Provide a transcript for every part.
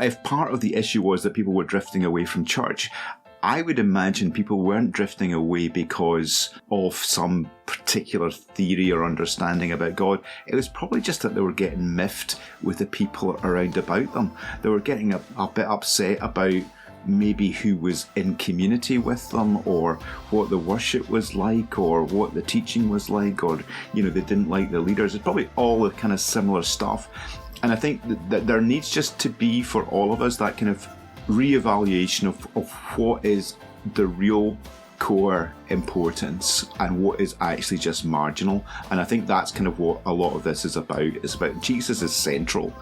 If part of the issue was that people were drifting away from church, I would imagine people weren't drifting away because of some particular theory or understanding about God. It was probably just that they were getting miffed with the people around about them. They were getting a bit upset about maybe who was in community with them, or what the worship was like, or what the teaching was like, or, they didn't like the leaders. It's probably all the kind of similar stuff. And I think that there needs just to be, for all of us, that kind of re-evaluation of what is the real core importance and what is actually just marginal. And I think that's kind of what a lot of this is about. It's about Jesus is central.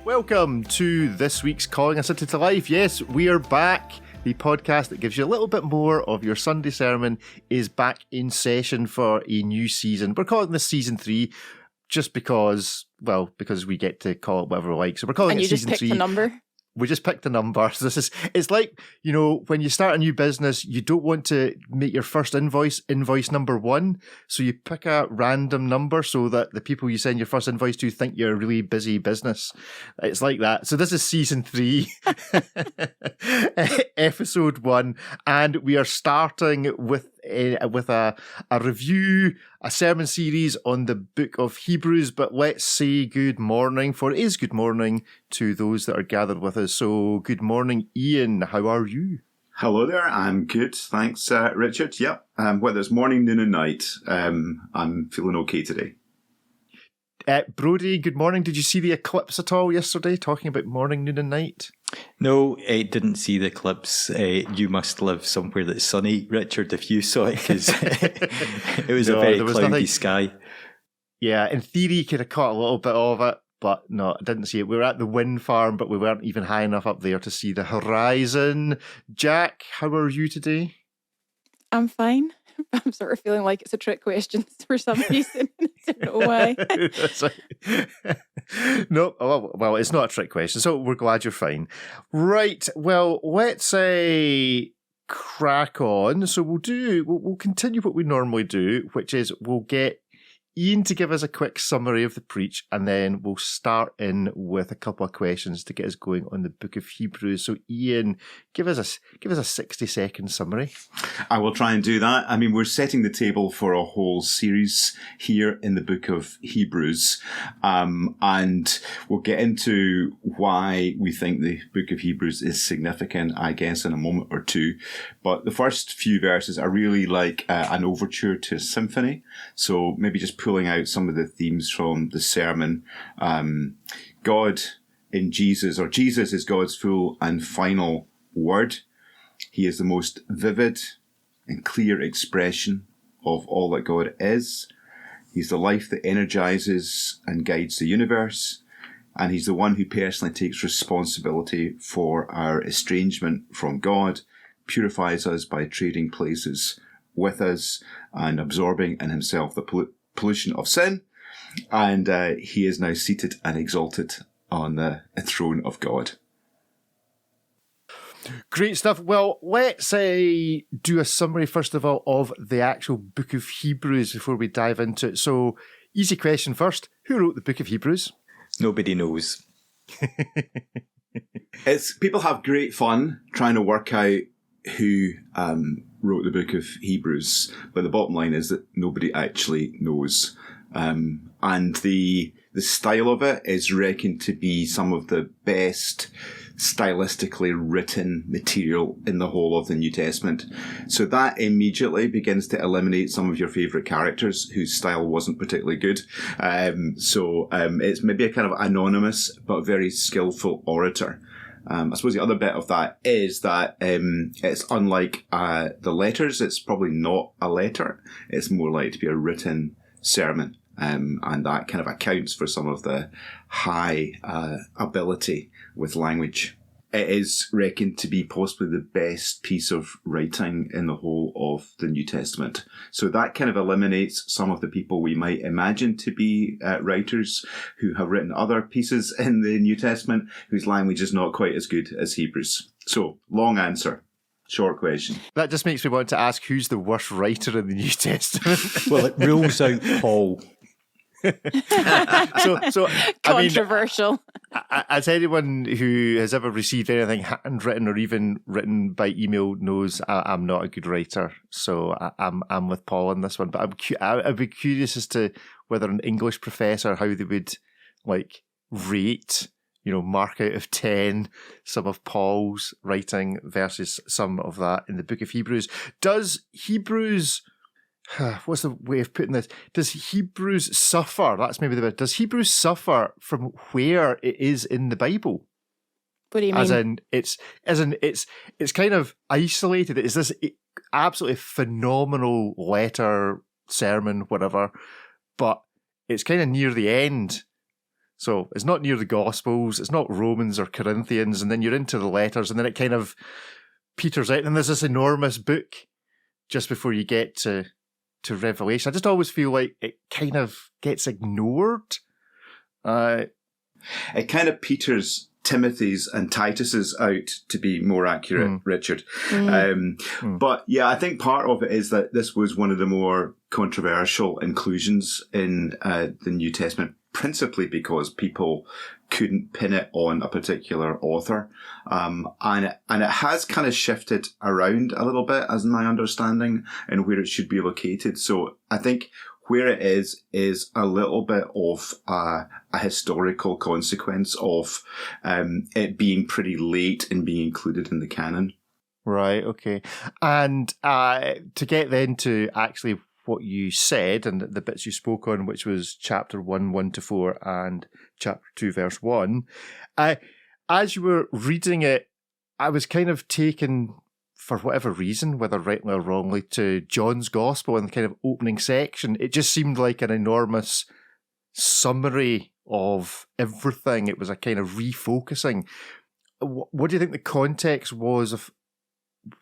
Welcome to this week's Calling a City to Life. Yes, we are back. The podcast that gives you a little bit more of your Sunday sermon is back in session for a new season. We're calling this season 3 just because we get to call it whatever we like. So we're calling it season 3. And you just picked the number? We just picked a number. So it's like, when you start a new business, you don't want to make your first invoice number 1. So you pick a random number so that the people you send your first invoice to think you're a really busy business. It's like that. So this is season 3, episode 1. And we are starting with a review, a sermon series on the book of Hebrews. But let's say good morning, for it is good morning to those that are gathered with us. So good morning, Iain. How are you? Hello there. I'm good. Thanks, Richard. Yep. Whether it's morning, noon and night, I'm feeling okay today. Brodie, good morning. Did you see the eclipse at all yesterday, talking about morning, noon and night? No, I didn't see the eclipse. You must live somewhere that's sunny, Richard, if you saw it, because it was a very cloudy sky. Yeah, in theory, you could have caught a little bit of it, but no, I didn't see it. We were at the wind farm, but we weren't even high enough up there to see the horizon. Jack, how are you today? I'm fine. I'm sort of feeling like it's a trick question for some reason. I don't know why. No, well, it's not a trick question, so we're glad you're fine. Right, well, let's crack on. So we'll continue what we normally do, which is we'll get Iain to give us a quick summary of the preach, and then we'll start in with a couple of questions to get us going on the book of Hebrews. So Iain, give us a 60-second summary. I will try and do that. I mean, we're setting the table for a whole series here in the book of Hebrews, and we'll get into why we think the book of Hebrews is significant, I guess, in a moment or two. But the first few verses are really like an overture to a symphony. So maybe just pulling out some of the themes from the sermon. God in Jesus, or Jesus is God's full and final word. He is the most vivid and clear expression of all that God is. He's the life that energizes and guides the universe. And he's the one who personally takes responsibility for our estrangement from God, purifies us by trading places with us and absorbing in himself the pollution of sin, and he is now seated and exalted on the throne of God. Great stuff. Well, let's do a summary, first of all, of the actual book of Hebrews before we dive into it. So, easy question first. Who wrote the book of Hebrews? Nobody knows. People have great fun trying to work out who wrote the book of Hebrews, but the bottom line is that nobody actually knows. And the style of it is reckoned to be some of the best stylistically written material in the whole of the New Testament. So that immediately begins to eliminate some of your favourite characters whose style wasn't particularly good. So it's maybe a kind of anonymous but very skillful orator. I suppose the other bit of that is that it's unlike the letters. It's probably not a letter. It's more likely to be a written sermon. And that kind of accounts for some of the high ability with language. It is reckoned to be possibly the best piece of writing in the whole of the New Testament. So that kind of eliminates some of the people we might imagine to be writers who have written other pieces in the New Testament whose language is not quite as good as Hebrews. So, long answer. Short question. That just makes me want to ask, who's the worst writer in the New Testament? Well, it rules out Paul. So controversial. as anyone who has ever received anything handwritten or even written by email knows, I'm not a good writer. So I'm with Paul on this one. But I'd be curious as to whether an English professor, how they would like rate, mark out of 10 some of Paul's writing versus some of that in the book of Hebrews. Does Hebrews... What's the way of putting this? Does Hebrews suffer? That's maybe the bit. Does Hebrews suffer from where it is in the Bible? What do you mean? It's kind of isolated. It's this absolutely phenomenal letter, sermon, whatever, but it's kind of near the end. So it's not near the Gospels. It's not Romans or Corinthians, and then you're into the letters, and then it kind of peters out, and there's this enormous book just before you get to Revelation. I just always feel like it kind of gets ignored. It kind of peters Timothy's and Titus's out, to be more accurate, Richard. But yeah, I think part of it is that this was one of the more controversial inclusions in the New Testament, principally because people couldn't pin it on a particular author. And it has kind of shifted around a little bit, as my understanding, and where it should be located. So I think where it is a little bit of a historical consequence of it being pretty late in being included in the canon. Right, okay. And to get then to actually what you said and the bits you spoke on, which was chapter 1, 1-4, and chapter 2, verse 1, as you were reading it, I was kind of taken, for whatever reason, whether rightly or wrongly, to John's Gospel in the kind of opening section. It just seemed like an enormous summary of everything. It was a kind of refocusing. What do you think the context was of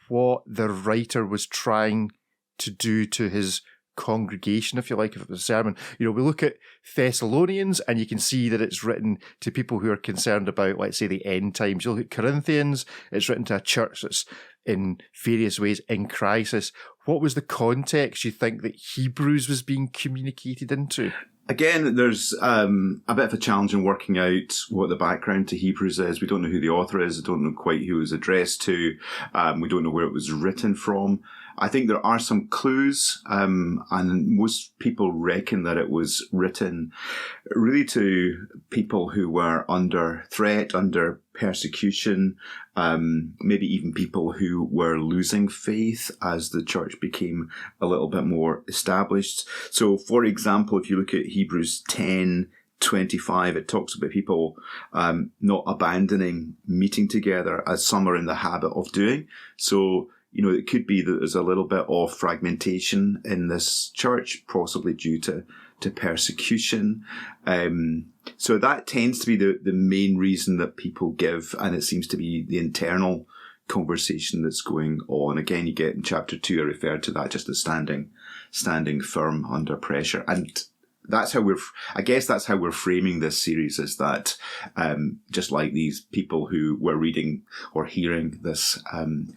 what the writer was trying to do to his congregation, if you like, if it was a sermon? We look at Thessalonians and you can see that it's written to people who are concerned about, let's say, the end times. You look at Corinthians, it's written to a church that's in various ways in crisis. What was the context you think that Hebrews was being communicated into? Again, there's a bit of a challenge in working out what the background to Hebrews is. We don't know who the author is. I don't know quite who it was addressed to. We don't know where it was written from. I think there are some clues, and most people reckon that it was written really to people who were under threat, under persecution, maybe even people who were losing faith as the church became a little bit more established. So, for example, if you look at Hebrews 10:25, it talks about people not abandoning meeting together as some are in the habit of doing. So, it could be that there's a little bit of fragmentation in this church, possibly due to persecution. So that tends to be the main reason that people give, and it seems to be the internal conversation that's going on. Again, you get in chapter 2, I referred to that, just as standing firm under pressure. And that's how that's how we're framing this series, is that just like these people who were reading or hearing this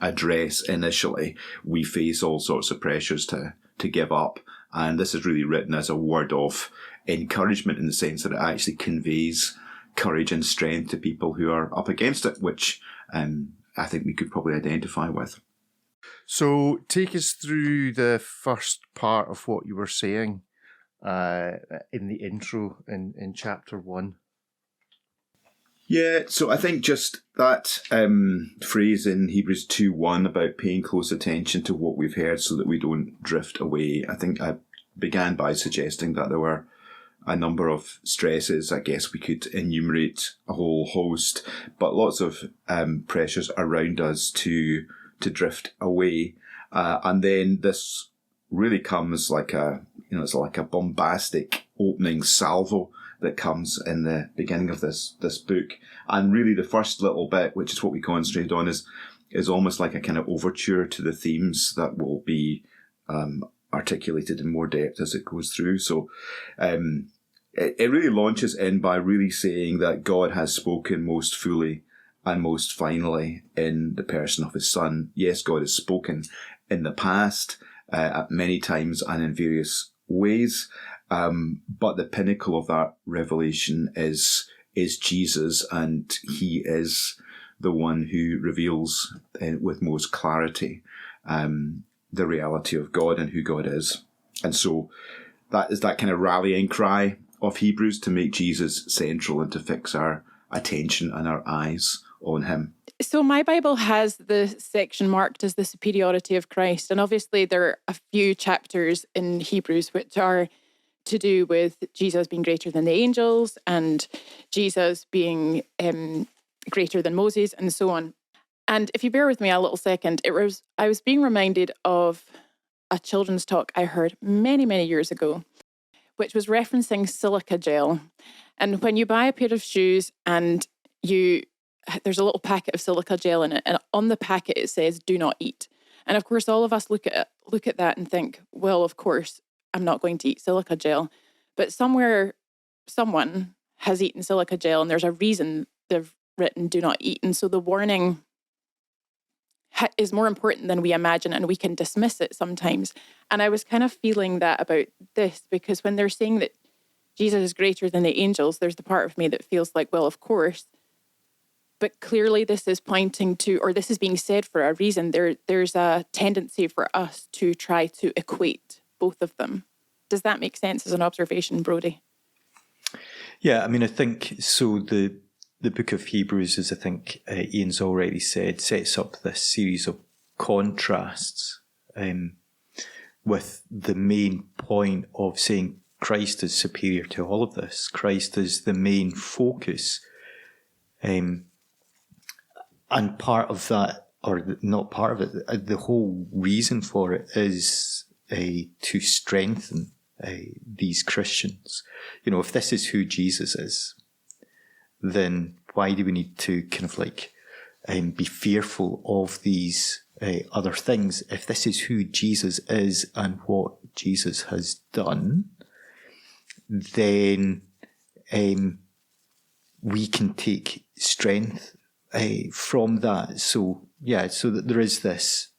address initially, we face all sorts of pressures to give up. And this is really written as a word of encouragement, in the sense that it actually conveys courage and strength to people who are up against it, which I think we could probably identify with. So take us through the first part of what you were saying in the intro in chapter 1. Yeah, so I think just that phrase in Hebrews 2:1 about paying close attention to what we've heard so that we don't drift away. I think I began by suggesting that there were a number of stresses. I guess we could enumerate a whole host, but lots of pressures around us to drift away. And then this really comes like it's like a bombastic opening salvo that comes in the beginning of this book. And really the first little bit, which is what we concentrated on, is almost like a kind of overture to the themes that will be articulated in more depth as it goes through. So it really launches in by really saying that God has spoken most fully and most finally in the person of his Son. Yes, God has spoken in the past at many times and in various ways, but the pinnacle of that revelation is is Jesus, and he is the one who reveals with most clarity the reality of God and who God is. And so that is that kind of rallying cry of Hebrews, to make Jesus central and to fix our attention and our eyes on him. So my Bible has the section marked as the superiority of Christ. And obviously there are a few chapters in Hebrews which are to do with Jesus being greater than the angels and Jesus being greater than Moses and so on. And if you bear with me a little second, I was being reminded of a children's talk I heard many, many years ago, which was referencing silica gel. And when you buy a pair of shoes and there's a little packet of silica gel in it, and on the packet it says, "Do not eat." And of course, all of us look at that and think, well, of course, I'm not going to eat silica gel. But somewhere, someone has eaten silica gel, and there's a reason they've written "do not eat." And so the warning is more important than we imagine, and we can dismiss it sometimes. And I was kind of feeling that about this, because when they're saying that Jesus is greater than the angels, there's the part of me that feels like, well, of course. But clearly this is pointing to, or this is being said for a reason. There's a tendency for us to try to equate both of them. Does that make sense as an observation, Brodie? Yeah, I mean, I think so. The book of Hebrews, as I think Iain's already said, sets up this series of contrasts with the main point of saying Christ is superior to all of this. Christ is the main focus. And part of that, or not part of it, the whole reason for it is to strengthen these Christians. You know, if this is who Jesus is, then why do we need to kind of like be fearful of these other things? If this is who Jesus is and what Jesus has done, then we can take strength from that. So that there is this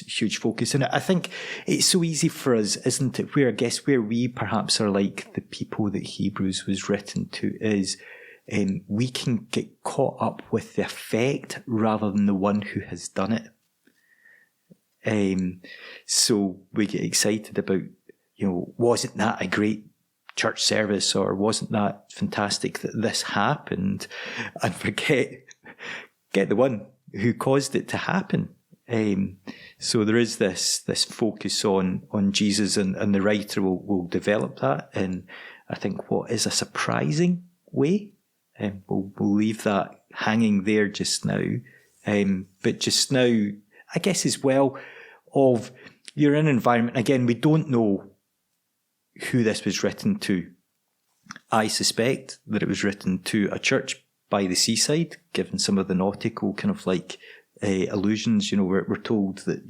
huge focus. And I think it's so easy for us, isn't it? Where we perhaps are like the people that Hebrews was written to is we can get caught up with the effect rather than the one who has done it. So we get excited about, wasn't that a great church service, or wasn't that fantastic that this happened, and forget the one who caused it to happen. So there is this focus on Jesus, and the writer will develop that in, I think, what is a surprising way. We'll leave that hanging there just now. But just now, I guess as well, of you're in an environment, again, we don't know who this was written to. I suspect that it was written to a church by the seaside, given some of the nautical kind of like allusions. We're told that,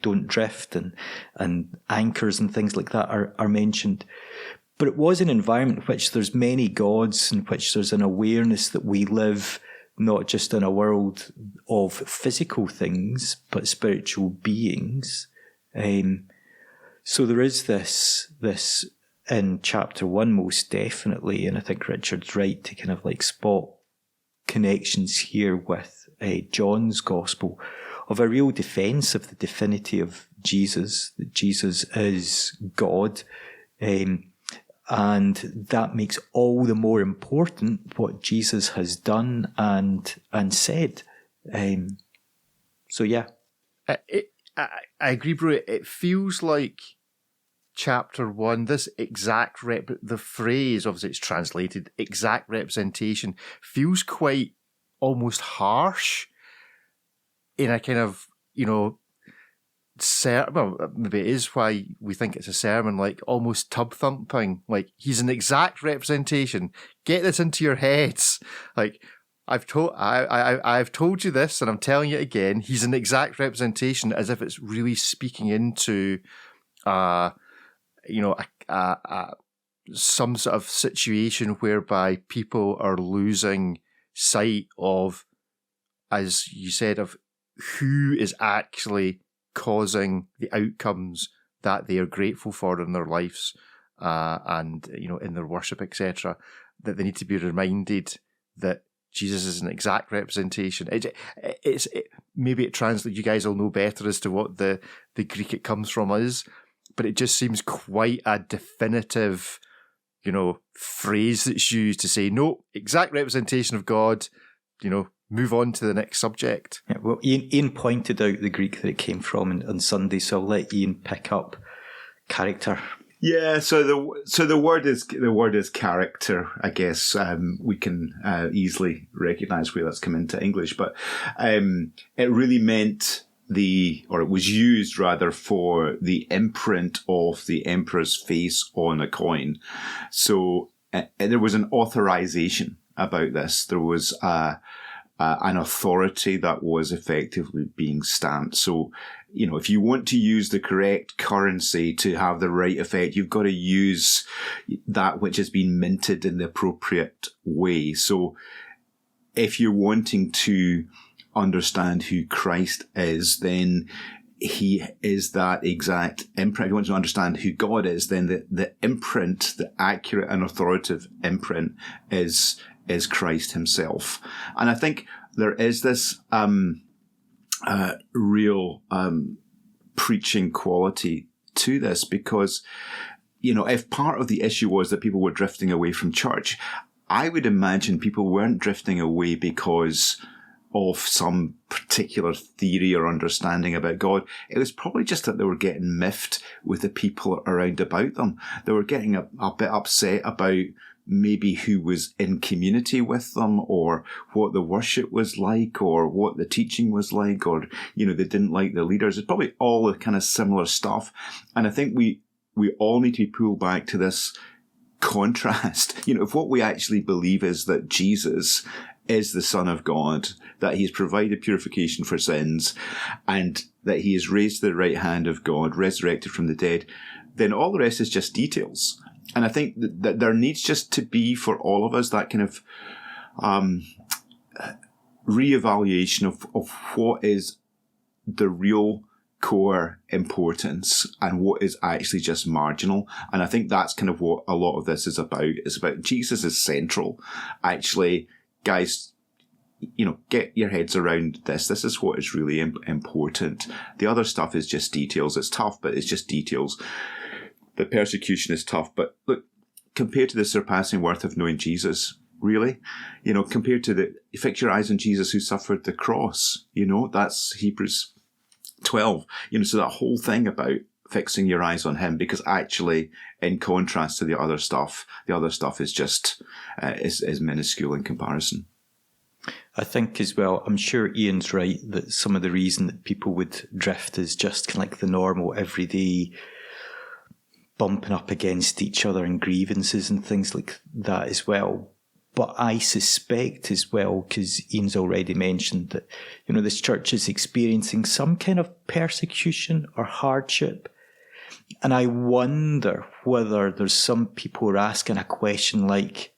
don't drift, and anchors and things like that are mentioned. But it was an environment in which there's many gods, in which there's an awareness that we live not just in a world of physical things, but spiritual beings. So there is this in chapter 1, most definitely, and I think Richard's right to kind of like spot connections here with John's gospel, of a real defence of the divinity of Jesus, that Jesus is God, and that makes all the more important what Jesus has done and said. So yeah. I agree, bro. It feels like chapter 1, this exact the phrase, obviously it's translated, exact representation, feels quite almost harsh in a kind of, well, maybe it is why we think it's a sermon, like almost tub thumping, like he's an exact representation. Get this into your heads. Like, I've told you this, and I'm telling you again. He's an exact representation, as if it's really speaking into, some sort of situation whereby people are losing sight of, as you said, of who is actually causing the outcomes that they are grateful for in their lives, and in their worship, etc. that they need to be reminded that Jesus is an exact representation. Maybe it translates. You guys will know better as to what the Greek it comes from is, but it just seems quite a definitive, phrase that's used to say, no, exact representation of God. Move on to the next subject. Yeah, well, Iain pointed out the Greek that it came from on Sunday, so I'll let Iain pick up character. Yeah, so the word is character. I guess we can easily recognise where that's come into English, but it really meant it was used rather for the imprint of the emperor's face on a coin. So there was an authorization about this. There was an authority that was effectively being stamped. So, if you want to use the correct currency to have the right effect, you've got to use that which has been minted in the appropriate way. So if you're wanting to understand who Christ is, then he is that exact imprint. If you want to understand who God is, then the imprint, the accurate and authoritative imprint is Christ himself. And I think there is this real preaching quality to this, because, if part of the issue was that people were drifting away from church, I would imagine people weren't drifting away because of some particular theory or understanding about God. It was probably just that they were getting miffed with the people around about them. They were getting a bit upset about maybe who was in community with them, or what the worship was like, or what the teaching was like, or, they didn't like the leaders. It's probably all the kind of similar stuff. And I think we all need to be pulled back to this contrast. If what we actually believe is that Jesus is the Son of God, that he has provided purification for sins, and that he is raised to the right hand of God, resurrected from the dead, then all the rest is just details. And I think that there needs just to be, for all of us, that kind of reevaluation of what is the real core importance and what is actually just marginal. And I think that's kind of what a lot of this is about. It's about Jesus is central. Actually, guys, get your heads around this. This is what is really important. The other stuff is just details. It's tough, but it's just details. The persecution is tough, but look, compared to the surpassing worth of knowing Jesus, really, compared to fix your eyes on Jesus who suffered the cross, that's Hebrews 12, so that whole thing about fixing your eyes on him, because actually, in contrast to the other stuff is just, is minuscule in comparison. I think as well, I'm sure Iain's right that some of the reason that people would drift is just kind of like the normal everyday bumping up against each other and grievances and things like that as well. But I suspect as well, because Iain's already mentioned that, this church is experiencing some kind of persecution or hardship. And I wonder whether there's some people who are asking a question like,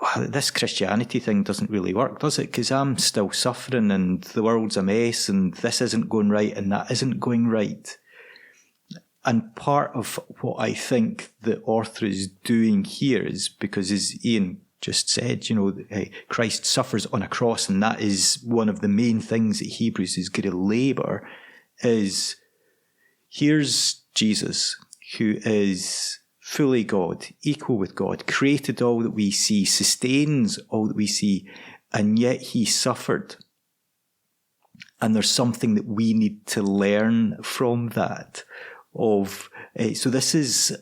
wow, this Christianity thing doesn't really work, does it? Because I'm still suffering and the world's a mess and this isn't going right and that isn't going right. And part of what I think the author is doing here is because, as Iain just said, Christ suffers on a cross, and that is one of the main things that Hebrews is going to labour, is here's Jesus, who is fully God, equal with God, created all that we see, sustains all that we see, and yet he suffered. And there's something that we need to learn from that. So this is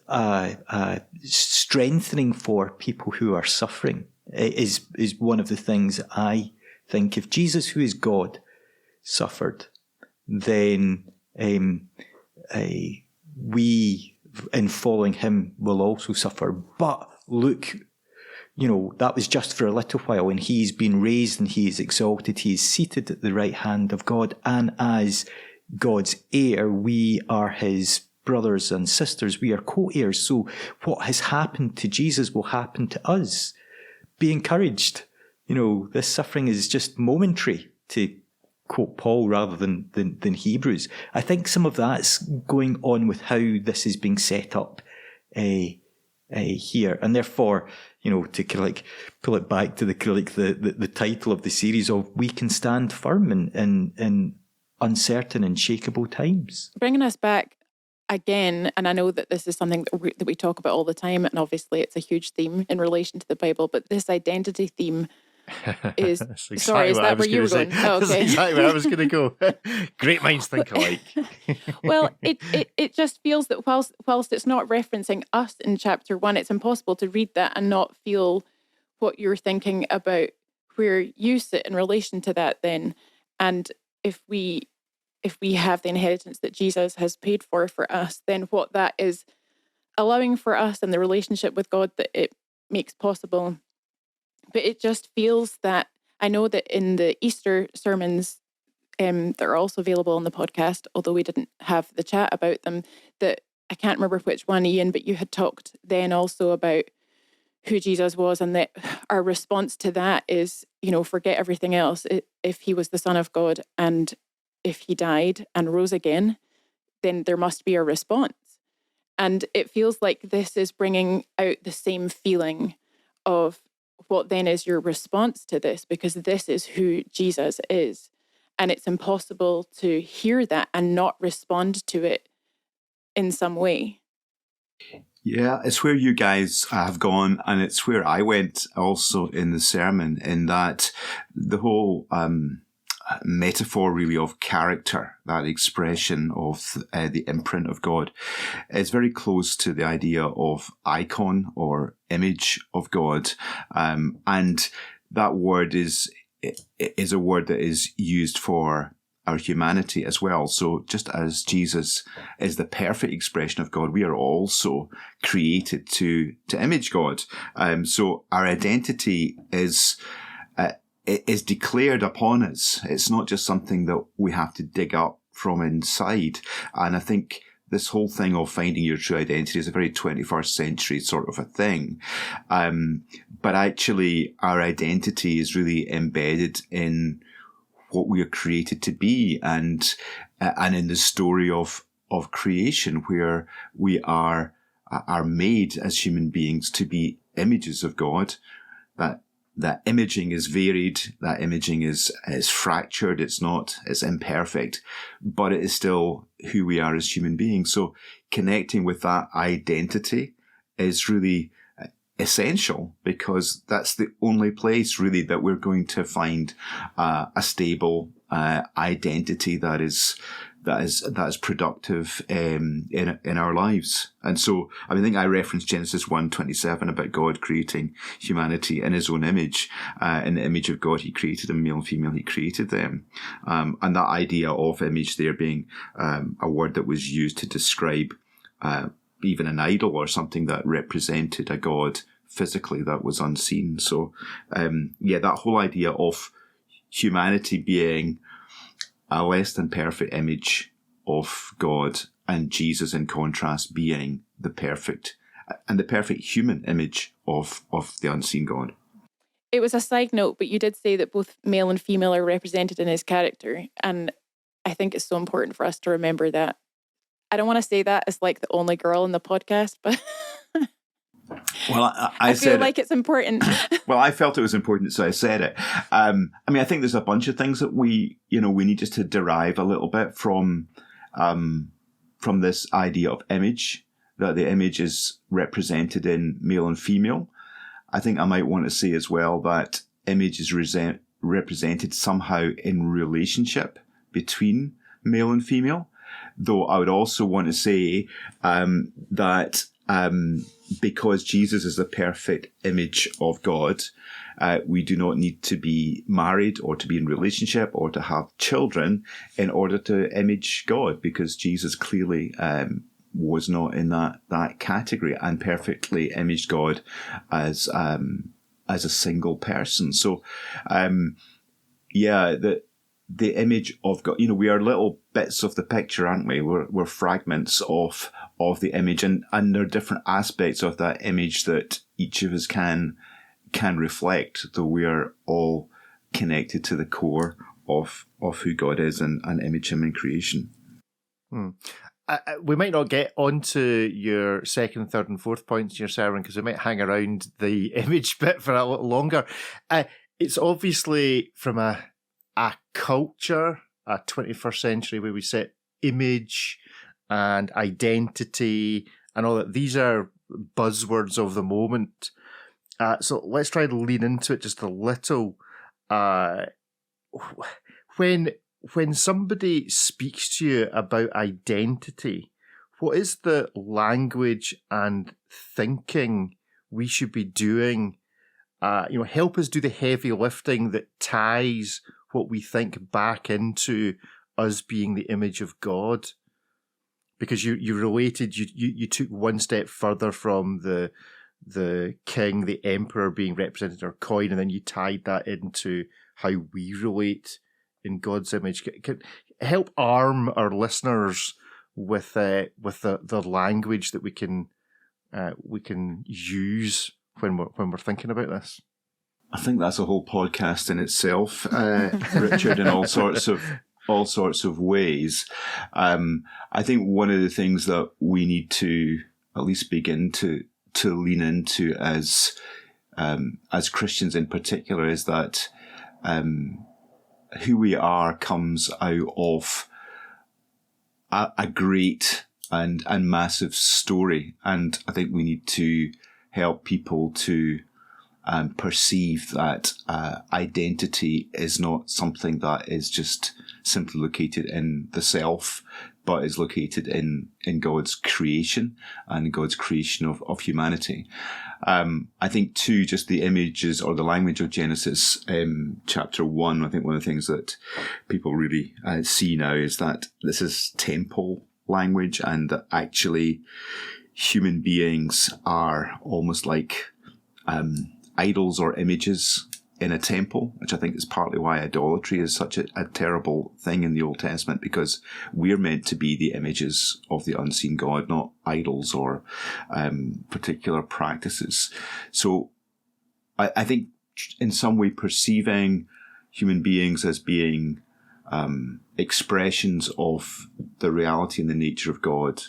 strengthening for people who are suffering. Is one of the things I think. If Jesus, who is God, suffered, then we, in following him, will also suffer. But look, that was just for a little while, and he's been raised and he is exalted. He is seated at the right hand of God, and as God's heir, we are his brothers and sisters. We are co-heirs. So what has happened to Jesus will happen to us. Be encouraged. This suffering is just momentary, to quote Paul rather than Hebrews. I think some of that's going on with how this is being set up here. And therefore, to kind of like pull it back to the title of the series of we can stand firm in uncertain and shakeable times. Bringing us back again, and I know that this is something that we talk about all the time, and obviously it's a huge theme in relation to the Bible, but this identity theme is... Exactly sorry, is that where you were going? Oh, okay. That's exactly where I was going to go. Great minds think alike. Well, it just feels that whilst it's not referencing us in chapter 1, it's impossible to read that and not feel what you're thinking about where you sit in relation to that then. And if we have the inheritance that Jesus has paid for us, then what that is allowing for us and the relationship with God that it makes possible. But it just feels that, I know that in the Easter sermons that are also available on the podcast, although we didn't have the chat about them, that I can't remember which one, Iain, but you had talked then also about who Jesus was, and that our response to that is, forget everything else. If he was the Son of God and if he died and rose again, then there must be a response. And it feels like this is bringing out the same feeling of what then is your response to this, because this is who Jesus is. And it's impossible to hear that and not respond to it in some way. Yeah, it's where you guys have gone, and it's where I went also in the sermon, in that the whole metaphor really of character, that expression of the imprint of God, is very close to the idea of icon or image of God. And that word is a word that is used for our humanity as well. So just as Jesus is the perfect expression of God, we are also created to image God. So our identity is declared upon us. It's not just something that we have to dig up from inside. And I think this whole thing of finding your true identity is a very 21st century sort of a thing. But actually our identity is really embedded in what we are created to be, and in the story of creation, where we are made as human beings to be images of God. That imaging is varied, that imaging is fractured, it's imperfect, but it is still who we are as human beings. So connecting with that identity is really essential, because that's the only place really that we're going to find a stable identity that is productive in our lives. And so I think I referenced Genesis 1:27 about God creating humanity in his own image. In the image of God he created them, male and female he created them. And that idea of image there being a word that was used to describe even an idol or something that represented a god physically that was unseen. So that whole idea of humanity being a less than perfect image of God, and Jesus in contrast being the perfect human image of the unseen God. It was a side note, but you did say that both male and female are represented in his character, and I think it's so important for us to remember that. I don't want to say that as like the only girl in the podcast, but well, I feel like it's important. Well, I felt it was important, so I said it. I think there's a bunch of things that we need just to derive a little bit from this idea of image, that the image is represented in male and female. I think I might want to say as well that image is represented somehow in relationship between male and female. Though I would also want to say that because Jesus is the perfect image of God, we do not need to be married or to be in relationship or to have children in order to image God, because Jesus clearly was not in that category and perfectly imaged God as a single person. So, the image of God, we are little bits of the picture, aren't we? We're fragments of the image, and there are different aspects of that image that each of us can reflect, though we are all connected to the core of who God is and image him in creation. we might not get onto your second, third, and fourth points in your sermon because we might hang around the image bit for a little longer. It's obviously from a culture, a 21st century where we set image and identity and all that. These are buzzwords of the moment. So let's try to lean into it just a little. When somebody speaks to you about identity, what is the language and thinking we should be doing? Help us do the heavy lifting that ties what we think back into us being the image of God. Because you related, you took one step further from the king, the emperor being represented in our coin, and then you tied that into how we relate in God's image. Can help arm our listeners with the language that we can use when we're thinking about this. I think that's a whole podcast in itself, Richard, in all sorts of ways. I think one of the things that we need to at least begin to lean into as Christians in particular is that who we are comes out of a great and massive story. And I think we need to help people to perceive that identity is not something that is just simply located in the self, but is located in God's creation and God's creation of humanity. I think too, just the images or the language of Genesis chapter 1, I think one of the things that people really see now is that this is temple language, and that actually human beings are almost like idols or images in a temple, which I think is partly why idolatry is such a terrible thing in the Old Testament, because we're meant to be the images of the unseen God, not idols or particular practices. So I think in some way perceiving human beings as being expressions of the reality and the nature of God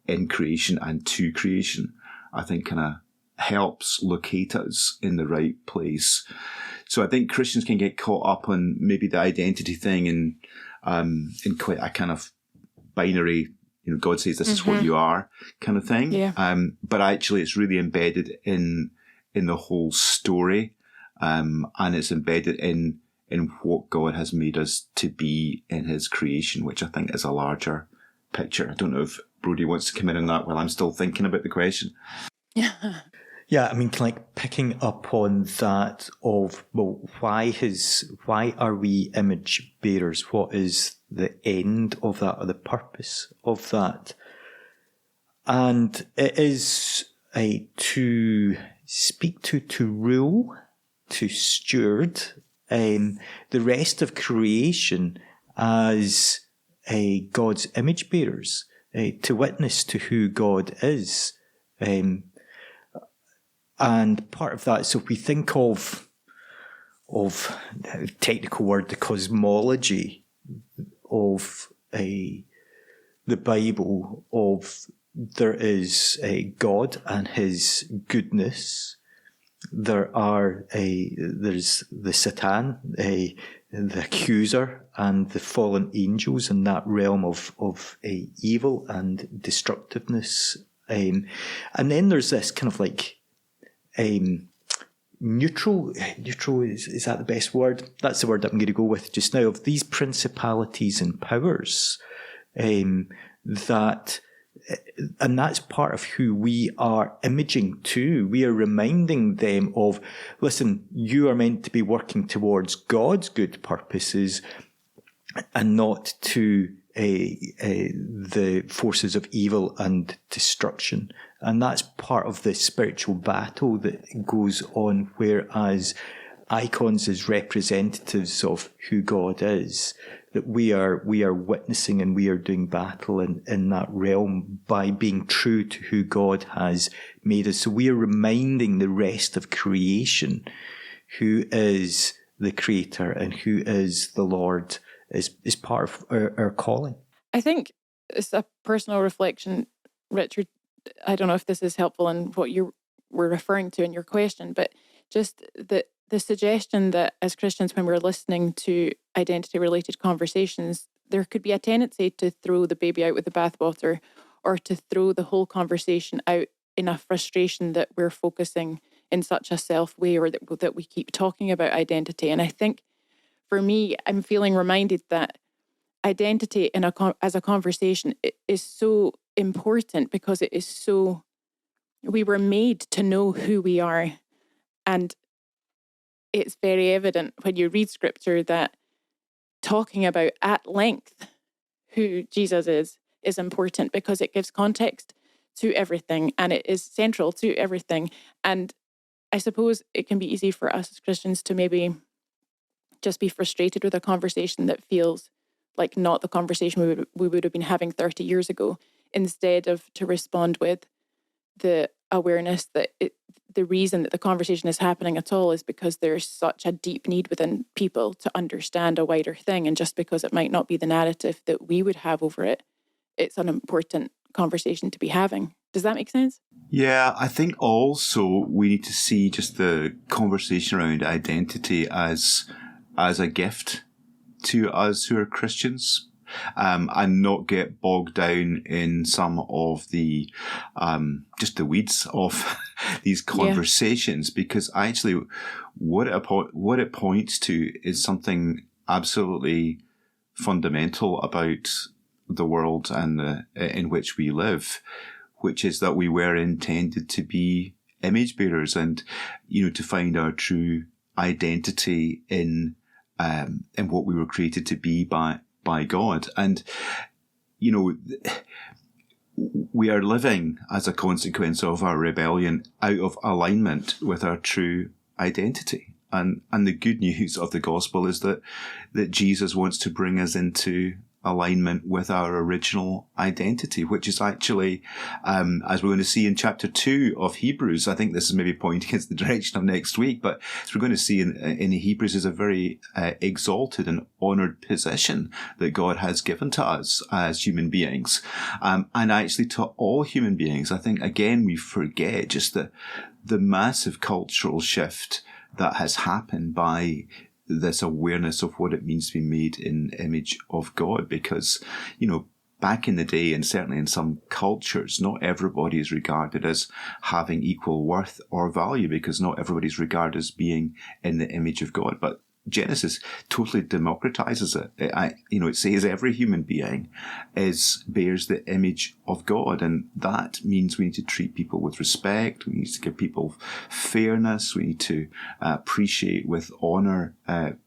in creation and to creation, I think kind of helps locate us in the right place. So I think Christians can get caught up on maybe the identity thing in quite a kind of binary, God says this is what you are kind of thing. Yeah. But actually it's really embedded in the whole story, and it's embedded in what God has made us to be in his creation, which I think is a larger picture. I don't know if Brodie wants to come in on that while I'm still thinking about the question. Yeah, I mean, like picking up on that of, well, why are we image bearers? What is the end of that or the purpose of that? And it is to speak to rule, to steward the rest of creation as God's image bearers, to witness to who God is. And part of that, so if we think of the technical word, the cosmology of the Bible, of there is a God and his goodness. There's the Satan, the accuser, and the fallen angels in that realm of evil and destructiveness. And then there's this kind of like neutral is that the best word? That's the word I'm going to go with just now, of these principalities and powers, and that's part of who we are imaging too. We are reminding them of, listen, you are meant to be working towards God's good purposes and not to the forces of evil and destruction. And that's part of the spiritual battle that goes on, whereas icons as representatives of who God is, that we are witnessing and we are doing battle in that realm by being true to who God has made us. So we are reminding the rest of creation who is the Creator and who is the Lord is part of our calling. I think it's a personal reflection, Richard. I don't know if this is helpful in what you were referring to in your question, but just the suggestion that as Christians, when we're listening to identity-related conversations, there could be a tendency to throw the baby out with the bathwater, or to throw the whole conversation out in a frustration that we're focusing in such a self way, or that we keep talking about identity. And I think for me, I'm feeling reminded that identity as a conversation is so important, because it is so, we were made to know who we are. And it's very evident when you read scripture that talking about at length who Jesus is important, because it gives context to everything and it is central to everything. And I suppose it can be easy for us as Christians to maybe just be frustrated with a conversation that feels like not the conversation we would have been having 30 years ago, instead of to respond with the awareness that the reason that the conversation is happening at all is because there's such a deep need within people to understand a wider thing. And just because it might not be the narrative that we would have over it, it's an important conversation to be having. Does that make sense? Yeah, I think also we need to see just the conversation around identity as a gift to us who are Christians. And not get bogged down in some of the just the weeds of these conversations, because actually what it points to is something absolutely fundamental about the world and in which we live, which is that we were intended to be image bearers, and to find our true identity in what we were created to be by God. And, we are living as a consequence of our rebellion out of alignment with our true identity. And the good news of the gospel is that Jesus wants to bring us into alignment with our original identity, which is actually, as we're going to see in chapter 2 of Hebrews, I think this is maybe pointing against the direction of next week, but as we're going to see in Hebrews, is a very exalted and honoured position that God has given to us as human beings, and actually to all human beings. I think, again, we forget just the massive cultural shift that has happened by this awareness of what it means to be made in image of God, because, back in the day, and certainly in some cultures, not everybody is regarded as having equal worth or value, because not everybody is regarded as being in the image of God. But Genesis totally democratizes it. It says every human being bears the image of God, and that means we need to treat people with respect. We need to give people fairness. We need to appreciate with honor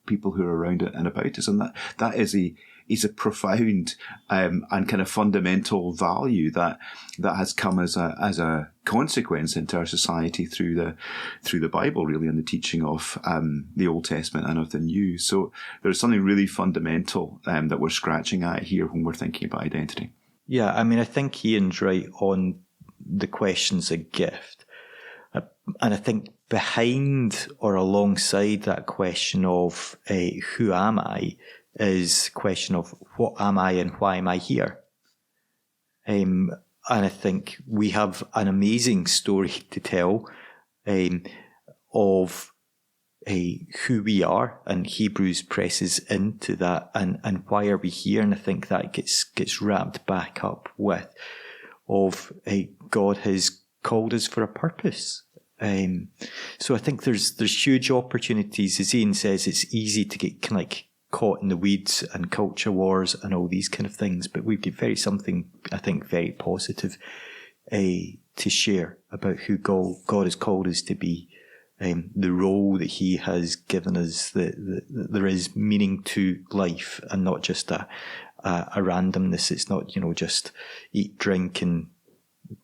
people who are around it and about us, and that is a profound and kind of fundamental value that has come as a consequence into our society through the Bible, really, and the teaching of the Old Testament and of the New. So there's something really fundamental that we're scratching at here when we're thinking about identity. Yeah, I mean, I think Ian's right on the question's a gift. And I think behind or alongside that question of who am I, is a question of what am I and why am I here? And I think we have an amazing story to tell of who we are, and Hebrews presses into that, and why are we here? And I think that gets wrapped back up with of God has called us for a purpose. So I think there's huge opportunities. As Iain says, it's easy to get kind of like caught in the weeds and culture wars and all these kind of things, but we've got something I think very positive to share about who God has called us to be, the role that He has given us, that there is meaning to life and not just a randomness. It's not a eat, drink and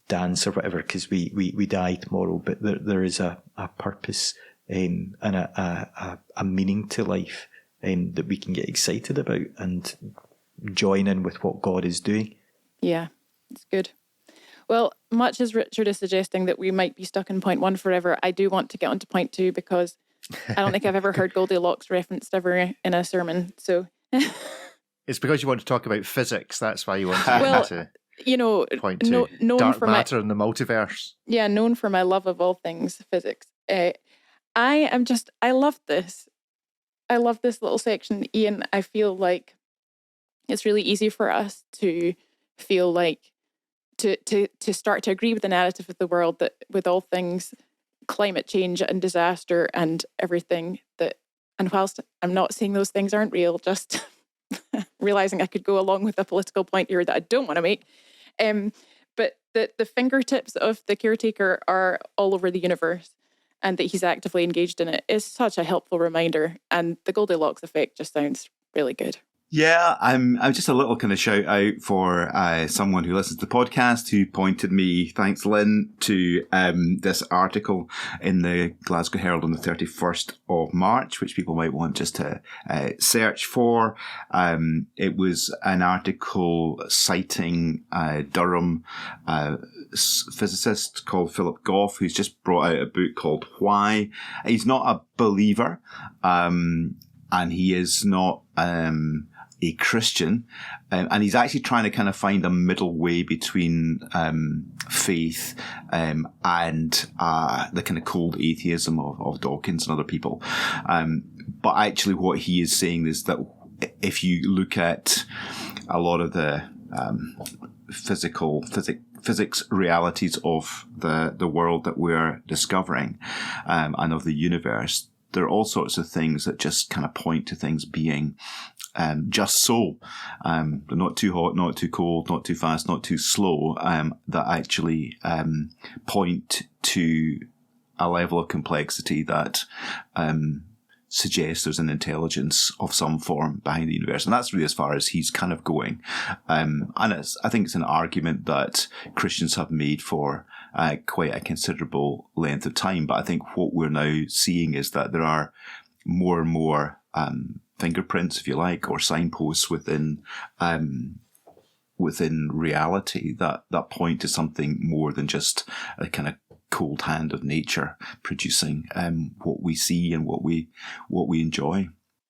dance or whatever because we die tomorrow, but there is a purpose and a meaning to life that we can get excited about and join in with what God is doing. Yeah, it's good. Well, much as Richard is suggesting that we might be stuck in point 1 forever, I do want to get on to point 2 because I don't think I've ever heard Goldilocks referenced ever in a sermon. So It's because you want to talk about physics. That's why you want to point to known dark for matter and the multiverse. Yeah, known for my love of all things physics. I love this. I love this little section, Iain. I feel like it's really easy for us to feel like to start to agree with the narrative of the world that with all things climate change and disaster and everything and whilst I'm not saying those things aren't real, just realizing I could go along with a political point here that I don't want to make. But the fingertips of the caretaker are all over the universe and that he's actively engaged in it is such a helpful reminder. And the Goldilocks effect just sounds really good. Yeah, I'm just a little kind of shout out for someone who listens to the podcast who pointed me, thanks Lynn, to this article in the Glasgow Herald on the 31st of March, which people might want just to search for. It was an article citing Durham physicist called Philip Goff, who's just brought out a book called Why. He's not a believer, and he is not a Christian, and he's actually trying to kind of find a middle way between faith and the kind of cold atheism of Dawkins and other people. But actually what he is saying is that if you look at a lot of the physics realities of the world that we're discovering and of the universe, there are all sorts of things that just kind of point to things being just so. They're not too hot, not too cold, not too fast, not too slow, that actually point to a level of complexity that suggests there's an intelligence of some form behind the universe. And that's really as far as he's kind of going. And I think it's an argument that Christians have made for quite a considerable length of time. But I think what we're now seeing is that there are more and more fingerprints, if you like, or signposts within reality that point to something more than just a kind of cold hand of nature producing what we see and what we enjoy.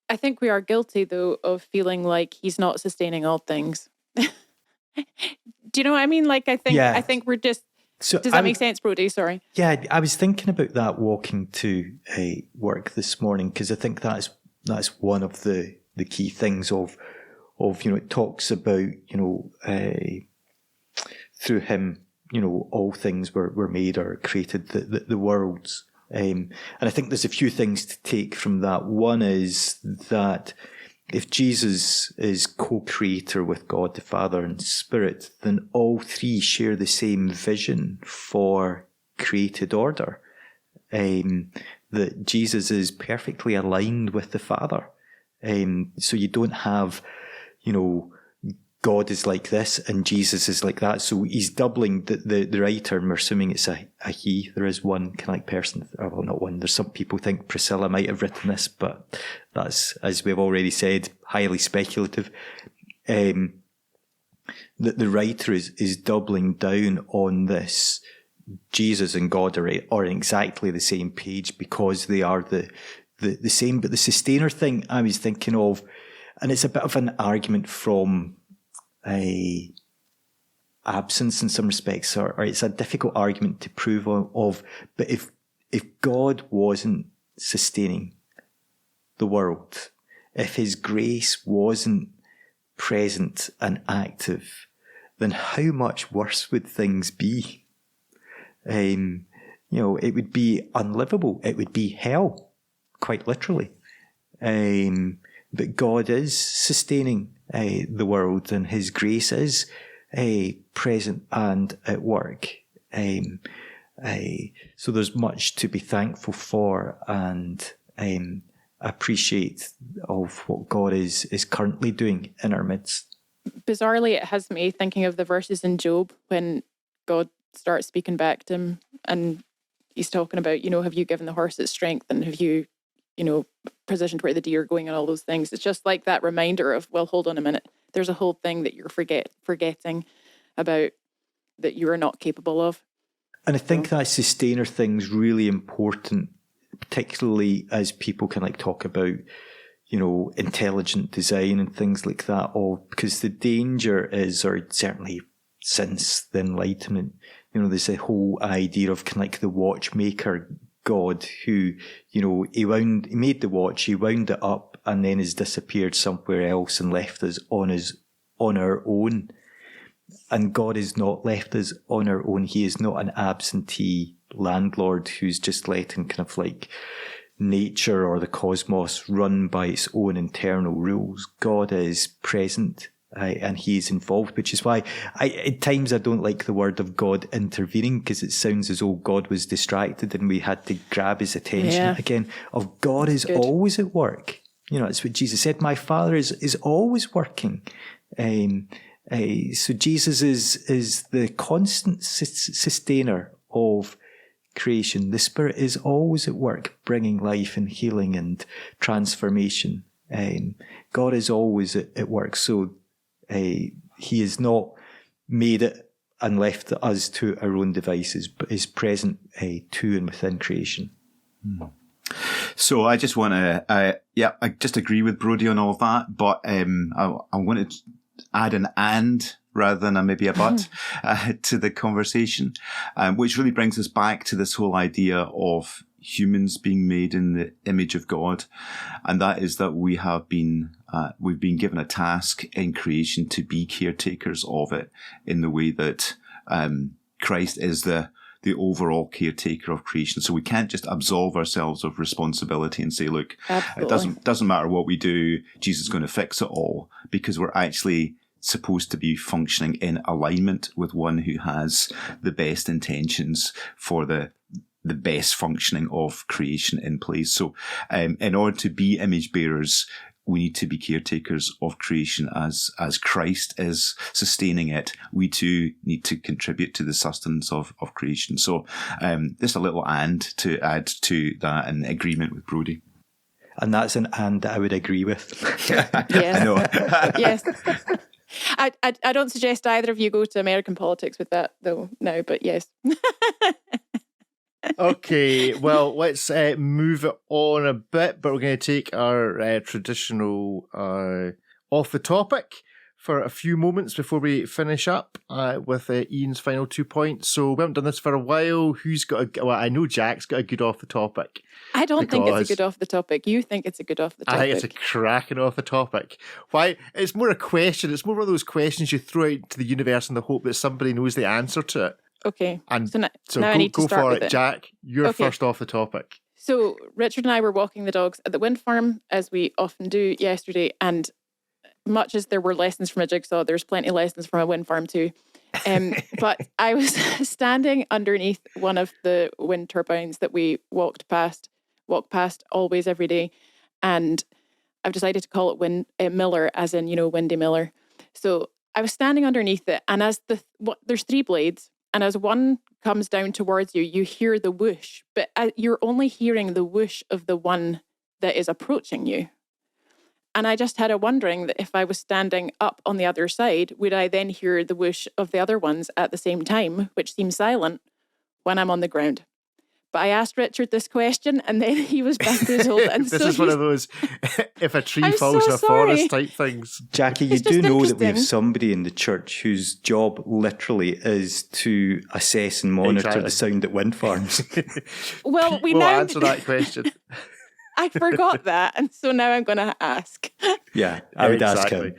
I think we are guilty, though, of feeling like he's not sustaining all things. Do you know what I mean? Like, I think we're just. So does that make sense, Brodie? Sorry. Yeah, I was thinking about that walking to work this morning, because I think that's one of the key things of it talks about through him all things were made or created, the worlds, and I think there's a few things to take from that. One is that if Jesus is co-creator with God the Father and Spirit, then all three share the same vision for created order. That Jesus is perfectly aligned with the Father. So you don't have, God is like this and Jesus is like that. So he's doubling the writer, and we're assuming it's a he. There is one kind of like person, well, not one. There's some people think Priscilla might have written this, but that's, as we've already said, highly speculative. That the writer is doubling down on this. Jesus and God are on exactly the same page because they are the same. But the sustainer thing I was thinking of, and it's a bit of an argument from absence in some respects, or it's a difficult argument to prove of. But if God wasn't sustaining the world, if his grace wasn't present and active, then how much worse would things be? It would be unlivable. It would be hell, quite literally. But God is sustaining the world, and his grace is present and at work. So there's much to be thankful for and appreciate of what God is currently doing in our midst. Bizarrely, it has me thinking of the verses in Job when God starts speaking back to him, and he's talking about, have you given the horse its strength, and have you, positioned where the deer are going, and all those things. It's just like that reminder of, well, hold on a minute. There's a whole thing that you're forgetting about that you are not capable of. And I think that sustainer thing's really important, particularly as people can talk about, intelligent design and things like that. Because the danger is, or certainly since the Enlightenment, there's a whole idea of kind of like the watchmaker God who, he made the watch, he wound it up and then has disappeared somewhere else and left us on our own. And God has not left us on our own. He is not an absentee landlord who's just letting kind of like nature or the cosmos run by its own internal rules. God is present and he is involved, which is why at times I don't like the word of God intervening, because it sounds as though God was distracted and we had to grab his attention again. Of God is always at work. That's what Jesus said. My Father is always working. So Jesus is the constant sustainer of creation. The Spirit is always at work, bringing life and healing and transformation. God is always at work. So he has not made it and left us to our own devices, but is present to and within creation. So I just want to, I just agree with Brodie on all of that, but I want to add an and rather than maybe a but to the conversation, which really brings us back to this whole idea of humans being made in the image of God, and that is that we've been given a task in creation to be caretakers of it in the way that Christ is the overall caretaker of creation. So we can't just absolve ourselves of responsibility and say, look, Absolutely. it doesn't matter what we do, Jesus is going to fix it all, because we're actually supposed to be functioning in alignment with one who has the best intentions for the best functioning of creation in place. So in order to be image bearers, we need to be caretakers of creation as Christ is sustaining it. We too need to contribute to the sustenance of creation. So just a little and to add to that in agreement with Brodie. And that's an and that I would agree with. Yes. I know. Yes. I don't suggest either of you go to American politics with that though now, but yes. Okay, well, let's move it on a bit, but we're going to take our traditional off the topic for a few moments before we finish up with Ian's final 2 points. So we haven't done this for a while. Who's got I know Jack's got a good off the topic. I don't think it's a good off the topic. You think it's a good off the topic. I think it's a cracking off the topic. Why? It's more a question. It's more one of those questions you throw out into the universe in the hope that somebody knows the answer to it. Okay. And so now go, I need to go start for with it, Jack. You're Okay. first off the topic. So Richard and I were walking the dogs at the wind farm, as we often do, yesterday, and much as there were lessons from a jigsaw, there's plenty of lessons from a wind farm too. But I was standing underneath one of the wind turbines that we walk past always every day, and I've decided to call it Miller, as in, Windy Miller. So I was standing underneath it, and as there's 3 blades, and as one comes down towards you, you hear the whoosh, but you're only hearing the whoosh of the one that is approaching you. And I just had a wondering that if I was standing up on the other side, would I then hear the whoosh of the other ones at the same time, which seems silent when I'm on the ground? But I asked Richard this question, and then he was bamboozled. And This so is one of those if a tree falls so in a forest type things. Jackie, you It's do just know that we have interesting. somebody in the church whose job literally is to assess and monitor Exactly. the sound at wind farms. Well, Pete we will now answer that question. I forgot that, and so now I'm going to ask. Yeah, I would ask Exactly. him.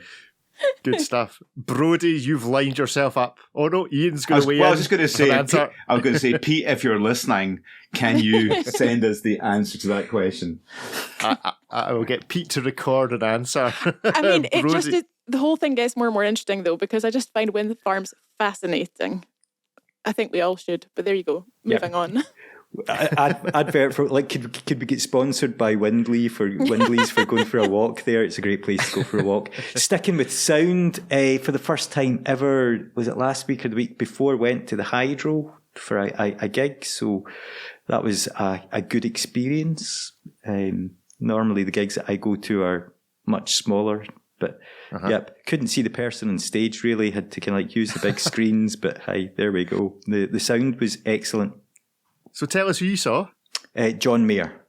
Good stuff. Brodie, you've lined yourself up. Oh no, Ian's going to weigh in. I was just going to with say, an answer. Pete, I was going to say, Pete, if you're listening, can you send us the answer to that question? I will get Pete to record an answer. I mean, it just Brodie. is, the whole thing gets more and more interesting, though, because I just find wind farms fascinating. I think we all should, but there you go. Moving on. Advert for could we get sponsored by Windley's for going for a walk there? It's a great place to go for a walk. Sticking with sound, for the first time ever, was it last week or the week before, went to the Hydro for a gig, so that was a good experience. Normally the gigs that I go to are much smaller, but yep, couldn't see the person on stage really, had to kind of use the big screens, but hey, there we go. The sound was excellent. So tell us who you saw. John Mayer.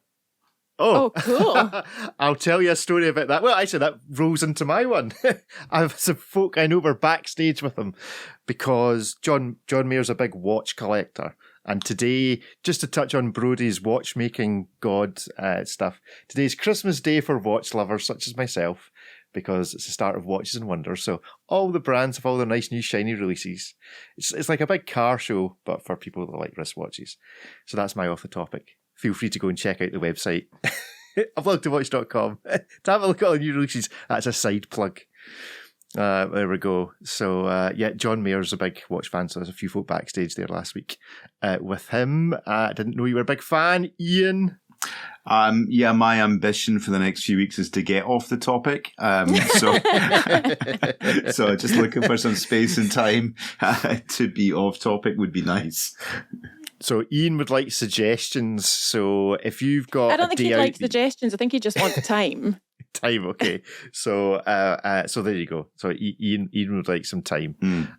Oh, cool. I'll tell you a story about that. Well, actually, that rolls into my one. I have some folk I know were backstage with him because John Mayer's a big watch collector. And today, just to touch on Brodie's watchmaking god stuff, today's Christmas Day for watch lovers such as myself, because it's the start of Watches and Wonders. So all the brands have all their nice new shiny releases. It's like a big car show, but for people that like wristwatches. So that's my off the topic. Feel free to go and check out the website, avlogtowatch.com, to have a look at all the new releases. That's a side plug. There we go. So, John Mayer's a big watch fan, so there's a few folk backstage there last week with him. I didn't know you were a big fan, Iain. My ambition for the next few weeks is to get off the topic. So just looking for some space and time to be off topic would be nice. So Iain would like suggestions. So if you've got, I don't think he'd like suggestions. I think he just wants time. Time, okay. So there you go. So Iain would like some time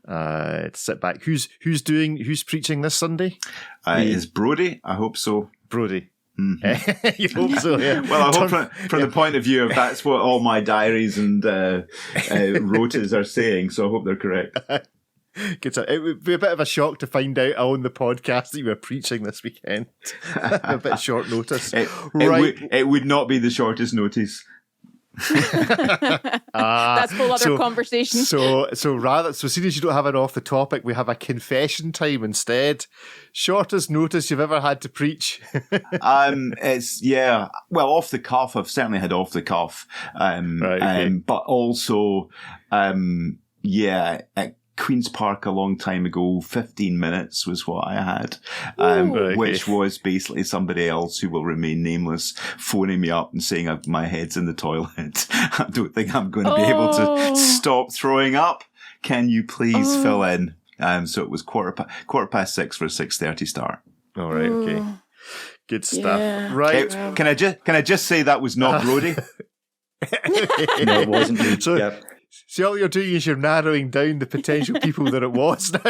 to sit back. Who's preaching this Sunday? Is Brodie? I hope so. Brodie. Mm-hmm. You hope so, yeah. Well, I hope from the point of view of that's what all my diaries and rotas are saying, so I hope they're correct. It would be a bit of a shock to find out on the podcast that you were preaching this weekend. A bit short notice. It would not be the shortest notice. That's a whole other conversation. So seeing as you don't have an off the topic, we have a confession time instead. Shortest notice you've ever had to preach? It's off the cuff. I've certainly had off the cuff, but also, at Queen's Park a long time ago, 15 minutes was what I had, which was basically somebody else who will remain nameless phoning me up and saying my head's in the toilet. I don't think I'm going to be able to stop throwing up. Can you please fill in? So it was quarter past 6 for a 6:30 start. All right, okay, good stuff. Yeah. Right? Can I just say that was not Brodie? No, it wasn't me. So, yep. See, all you're doing is you're narrowing down the potential people that it was now.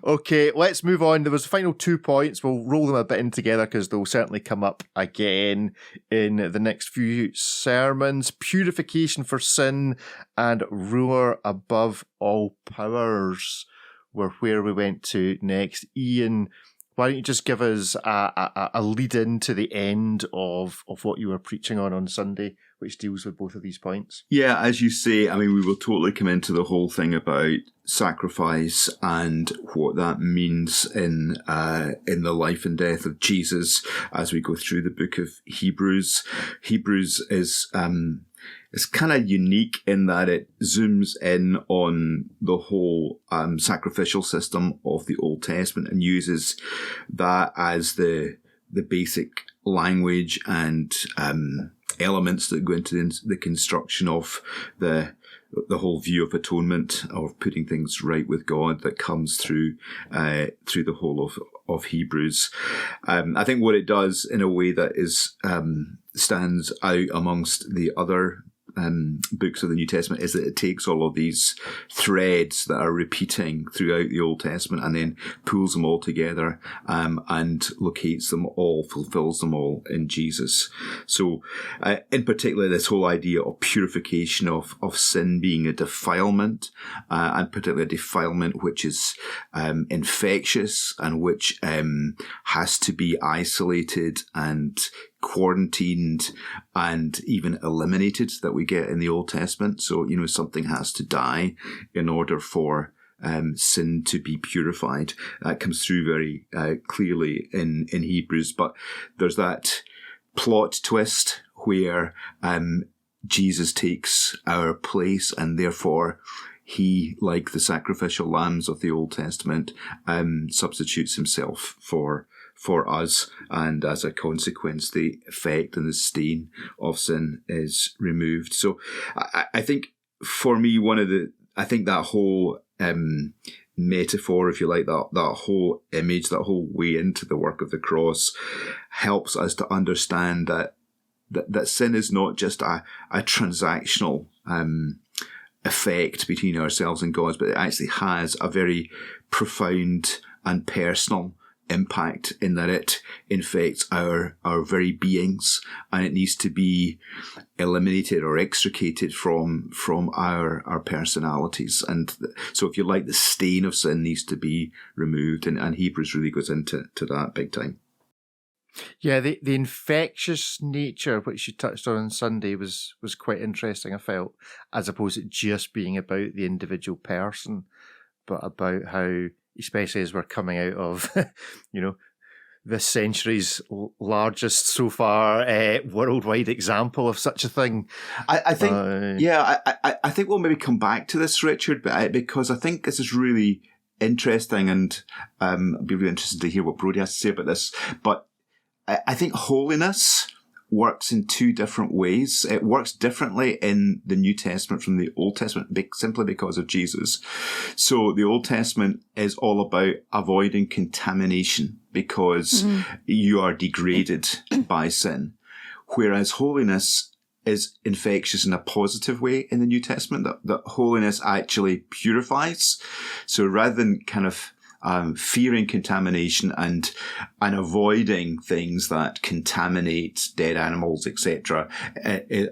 Okay, let's move on. There was the final 2 points. We'll roll them a bit in together because they'll certainly come up again in the next few sermons. Purification for sin and ruler above all powers were where we went to next. Iain, why don't you just give us a lead in to the end of what you were preaching on Sunday, which deals with both of these points? Yeah, as you say, I mean, we will totally come into the whole thing about sacrifice and what that means in the life and death of Jesus as we go through the book of Hebrews. Hebrews is it's kind of unique in that it zooms in on the whole sacrificial system of the Old Testament and uses that as the basic language and elements that go into the construction of the whole view of atonement, of putting things right with God, that comes through the whole of Hebrews. I think what it does in a way that is stands out amongst the other books of the New Testament is that it takes all of these threads that are repeating throughout the Old Testament and then pulls them all together and locates them all, fulfills them all in Jesus. So in particular, this whole idea of purification of sin being a defilement, and particularly a defilement which is infectious and which has to be isolated and quarantined and even eliminated, that we get in the Old Testament. So, something has to die in order for sin to be purified. That comes through very clearly in Hebrews. But there's that plot twist where Jesus takes our place, and therefore he, like the sacrificial lambs of the Old Testament, substitutes himself for us, and as a consequence, the effect and the stain of sin is removed. So I think for me, I think that whole metaphor, if you like, that whole image, that whole way into the work of the cross helps us to understand that sin is not just a transactional effect between ourselves and God, but it actually has a very profound and personal impact in that it infects our very beings, and it needs to be eliminated or extricated from our personalities. And so, if you like, the stain of sin needs to be removed, and Hebrews really goes into that big time. Yeah, the infectious nature, which you touched on Sunday, was quite interesting, I felt, as opposed to just being about the individual person, but about how, especially as we're coming out of, this century's largest so far worldwide example of such a thing. I think, I think we'll maybe come back to this, Richard, but because I think this is really interesting, and I'd be really interested to hear what Brodie has to say about this. But I think holiness works in two different ways. It works differently in the New Testament from the Old Testament, simply because of Jesus. So the Old Testament is all about avoiding contamination because you are degraded by sin. Whereas holiness is infectious in a positive way in the New Testament, that holiness actually purifies. So rather than kind of fearing contamination and avoiding things that contaminate dead animals, etc.,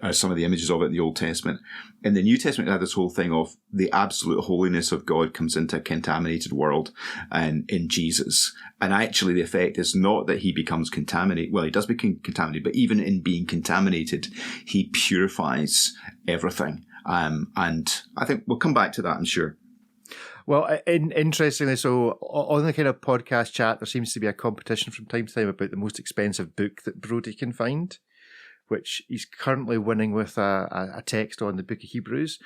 are some of the images of it in the Old Testament. In the New Testament, you have this whole thing of the absolute holiness of God comes into a contaminated world, and in Jesus. And actually, the effect is not that he becomes contaminated. Well, he does become contaminated, but even in being contaminated, he purifies everything. And I think we'll come back to that, I'm sure. Well, interestingly, so on the kind of podcast chat, there seems to be a competition from time to time about the most expensive book that Brodie can find, which he's currently winning with a text on the book of Hebrews.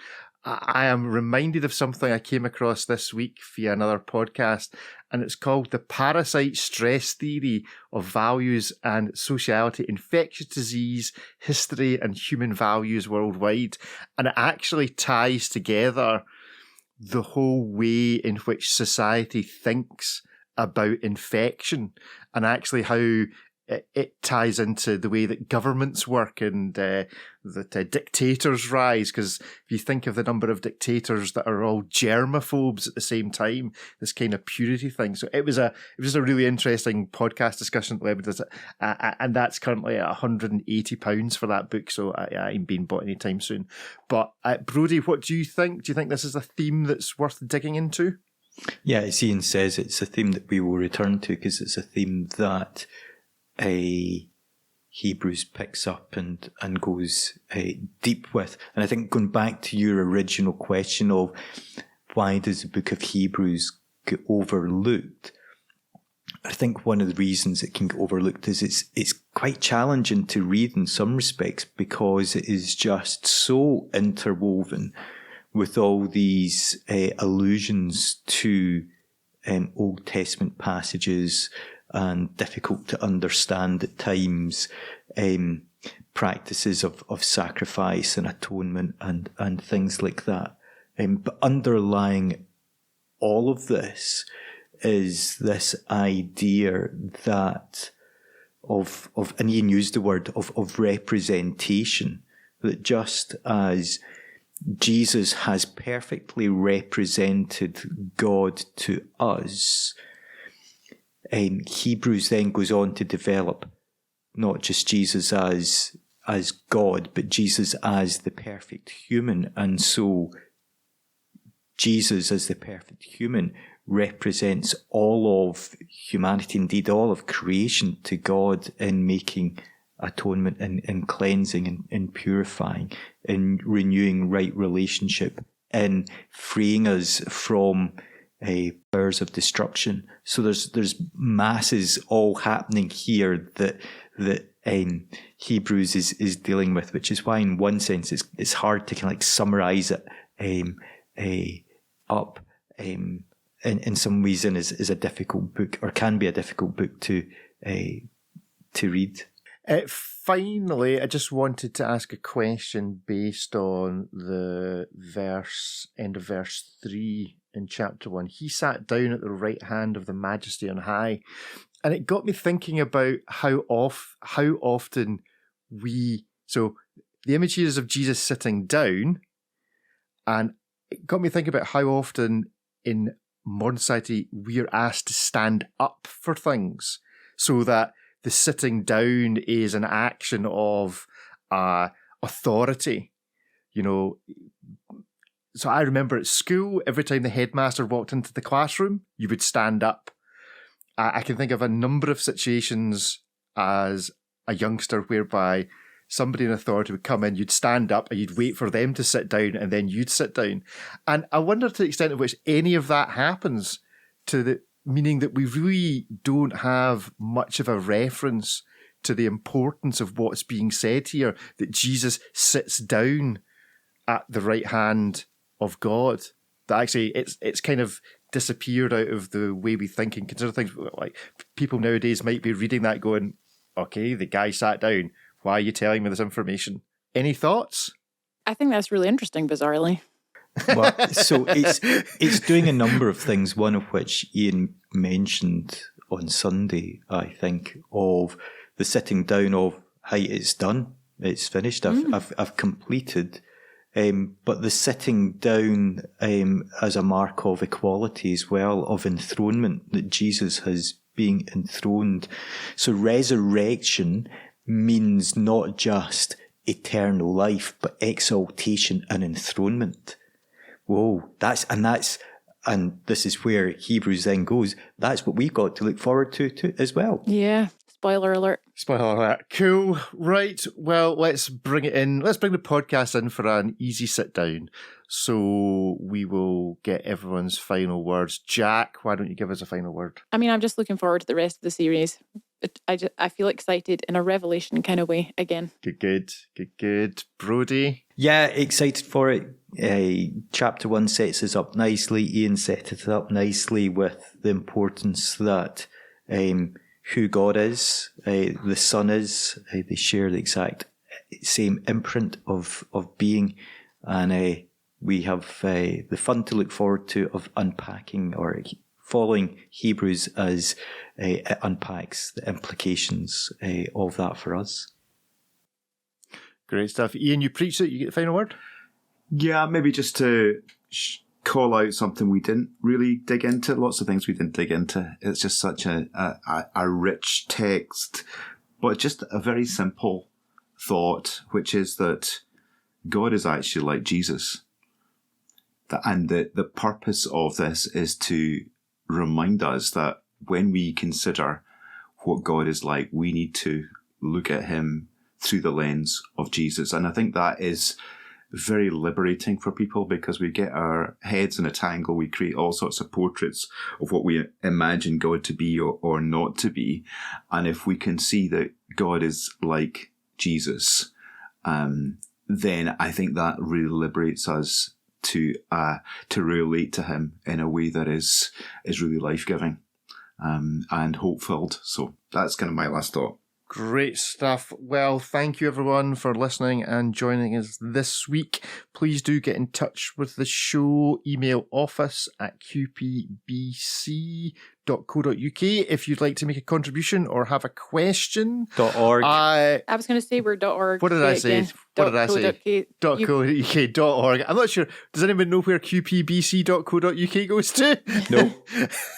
I am reminded of something I came across this week via another podcast, and it's called The Parasite Stress Theory of Values and Sociality, Infectious Disease, History and Human Values Worldwide. And it actually ties together the whole way in which society thinks about infection, and actually how it ties into the way that governments work and that dictators rise. Because if you think of the number of dictators that are all germaphobes at the same time, this kind of purity thing. So it was a really interesting podcast discussion at Lebanon, and that's currently at £180 for that book. So I ain't being bought anytime soon. But Brodie, what do you think? Do you think this is a theme that's worth digging into? Yeah, as Iain says, it's a theme that we will return to because it's a theme that Hebrews picks up and goes deep with. And I think going back to your original question of why does the book of Hebrews get overlooked, I think one of the reasons it can get overlooked is it's quite challenging to read in some respects because it is just so interwoven with all these allusions to Old Testament passages and difficult to understand at times, practices of sacrifice and atonement and things like that. But underlying all of this is this idea that and Iain used the word of representation, that just as Jesus has perfectly represented God to us, Hebrews then goes on to develop not just Jesus as God, but Jesus as the perfect human. And so Jesus as the perfect human represents all of humanity, indeed all of creation, to God in making atonement and cleansing and purifying and renewing right relationship and freeing us from powers of destruction. So there's masses all happening here that Hebrews is dealing with, which is why in one sense it's hard to kind of like summarize it up. In some ways, is a difficult book, or can be a difficult book to read. Finally, I just wanted to ask a question based on the end of verse 3 in chapter 1. He sat down at the right hand of the Majesty on high. And it got me thinking about how often so the image here is of Jesus sitting down, and it got me thinking about how often in modern society, we're asked to stand up for things, so that the sitting down is an action of authority. You know, so I remember at school, every time the headmaster walked into the classroom, you would stand up. I can think of a number of situations as a youngster whereby somebody in authority would come in, you'd stand up and you'd wait for them to sit down and then you'd sit down. And I wonder to the extent of which any of that happens, to the meaning that we really don't have much of a reference to the importance of what's being said here, that Jesus sits down at the right hand of God. That actually it's kind of disappeared out of the way we think and consider things. Like, people nowadays might be reading that going, okay, the guy sat down. Why are you telling me this information? Any thoughts? I think that's really interesting, bizarrely. Well, so it's doing a number of things, one of which Iain mentioned on Sunday, I think, of the sitting down of, hey, it's done, it's finished, I've completed. But the sitting down as a mark of equality as well, of enthronement, that Jesus has been enthroned. So resurrection means not just eternal life, but exaltation and enthronement. Whoa, and this is where Hebrews then goes. That's what we've got to look forward to as well. Yeah. Spoiler alert. Spoiler alert. Cool. Right. Well, let's bring it in. Let's bring the podcast in for an easy sit down. So we will get everyone's final words. Jack, why don't you give us a final word? I mean, I'm just looking forward to the rest of the series. I feel excited in a revelation kind of way again. Good. Brodie? Yeah, excited for it. Chapter 1 sets us up nicely. Iain set it up nicely with the importance that who God is, the Son is. They share the exact same imprint of being, and we have the fun to look forward to of unpacking or following Hebrews as it unpacks the implications of that for us. Great stuff. Iain, you preached it. You get the final word? Yeah, maybe just to call out something we didn't really dig into. Lots of things we didn't dig into. It's just such a rich text, but just a very simple thought, which is that God is actually like Jesus. And the purpose of this is to remind us that when we consider what God is like, we need to look at him through the lens of Jesus. And I think that is very liberating for people, because we get our heads in a tangle. We create all sorts of portraits of what we imagine God to be or not to be. And if we can see that God is like Jesus, then I think that really liberates us to relate to him in a way that is really life-giving and hope-filled. So that's kind of my last thought. Great stuff. Well, thank you everyone for listening and joining us this week. Please do get in touch with the show. Email office@qpbc.co.uk if you'd like to make a contribution or have a question. .org. I was going to say we're .org. What did I say? .co.uk.org. I'm not sure. Does anyone know where qpbc.co.uk goes to?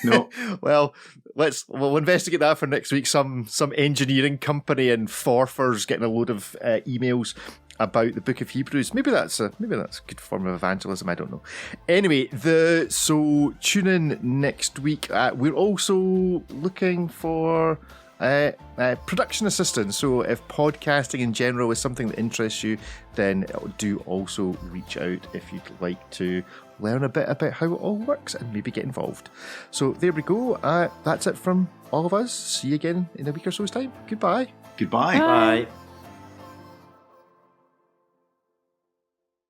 No. Well, we'll investigate that for next week. Some engineering company in Forfars getting a load of emails about the Book of Hebrews. Maybe that's a good form of evangelism. I don't know. Anyway, so tune in next week. We're also looking for production assistance. So if podcasting in general is something that interests you, then do also reach out if you'd like to learn a bit about how it all works and maybe get involved. So there we go. That's it from all of us. See you again in a week or so's time. Goodbye. Goodbye. Bye. Bye.